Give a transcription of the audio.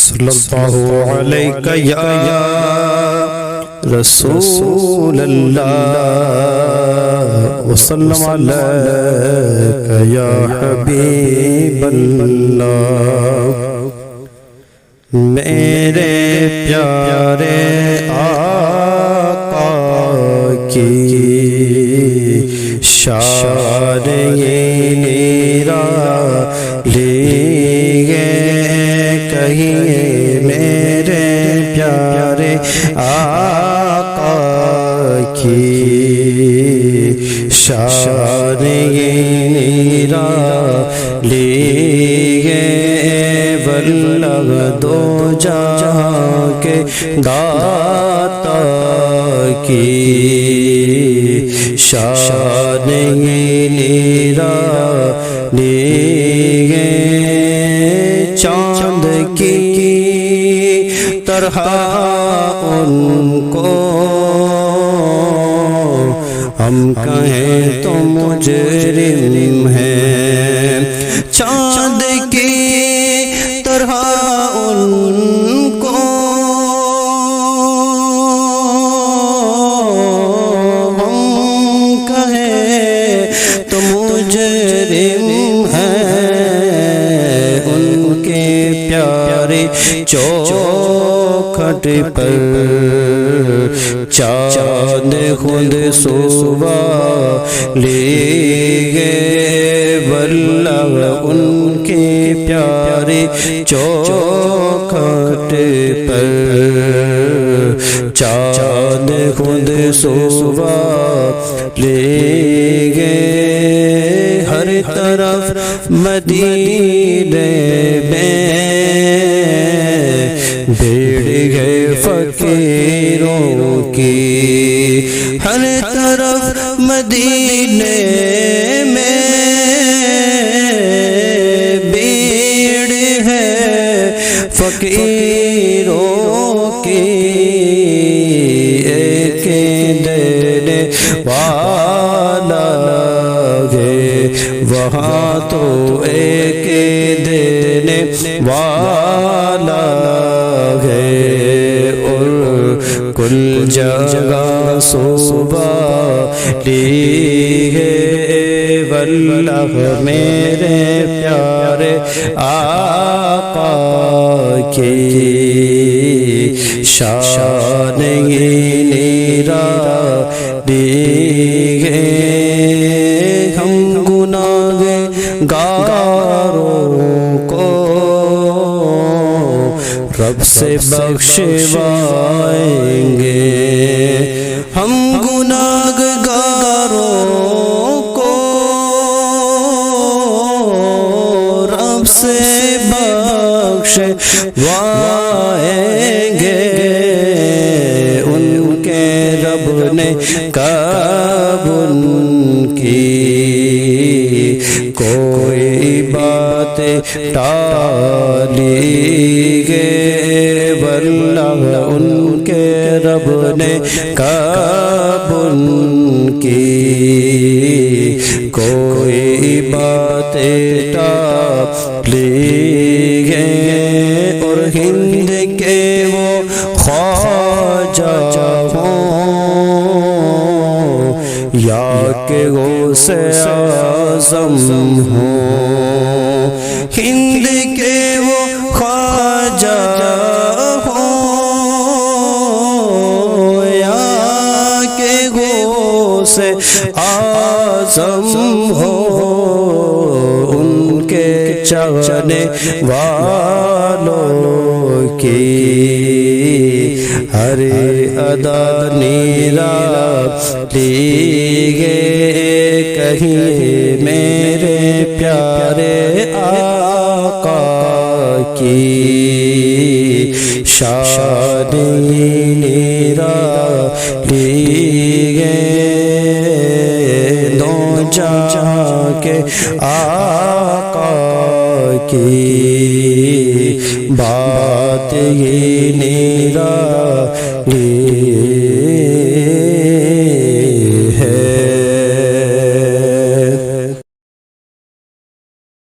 صلی اللہ علیہ یا رسول اللہ وسلم علیہ یا حبیب اللہ۔ میرے پیارے آقا کی شان یہ نرالی ہے، کہیے میرے پیارے آقا کی شان یہ نرالی ہے، بلغ دو جہاں کے داتا کی شان یہ نرالی ہے، چاند کی طرح ان کو ہم کہیں تو مجرم ہیں، چاند کی طرح ان کو ہم کہیں تو مجرم ہیں، ان کے پیارے چوکھٹ پر چاند خود صبح لے گئے، بلغ ان کے پیارے چوکھٹ پر چاند خود صبح لے گئے، ہر طرف مدینے میں بھیڑ گئے فقیروں کی، ہر طرف مدینے میں بھیڑ ہے فقیروں کی، ایک دینے والا ہے وہاں تو ایک دینے والا ہے، اور کل جگہ صبح لی ہے، واللہ میرے پیارے آقا کی شان یہ نرالی ہے، ہم گناہگاروں کو رب سے بخشوائیں گے، ہم گناہگاروں کو رب سے بخشوائیں گے، ان کے رب نے کب ان کی کوئی بات ٹالی گے، واللہ ان کے رب نے کب ان کی کوئی بات ٹالی گے، اور ہند کے وہ خواجہ ہوں یا کہ غوث اعظم ہوں، ہند کے وہ خواجہ ہوں یا کہ غوث اعظم ہوں، ان کے چاہنے والوں کی ہر ادا نرالی ہے، کہیے میرے پیارے آقا کی شان نرالی ہے، دو جہاں کے آقا کی بات یہ نرالی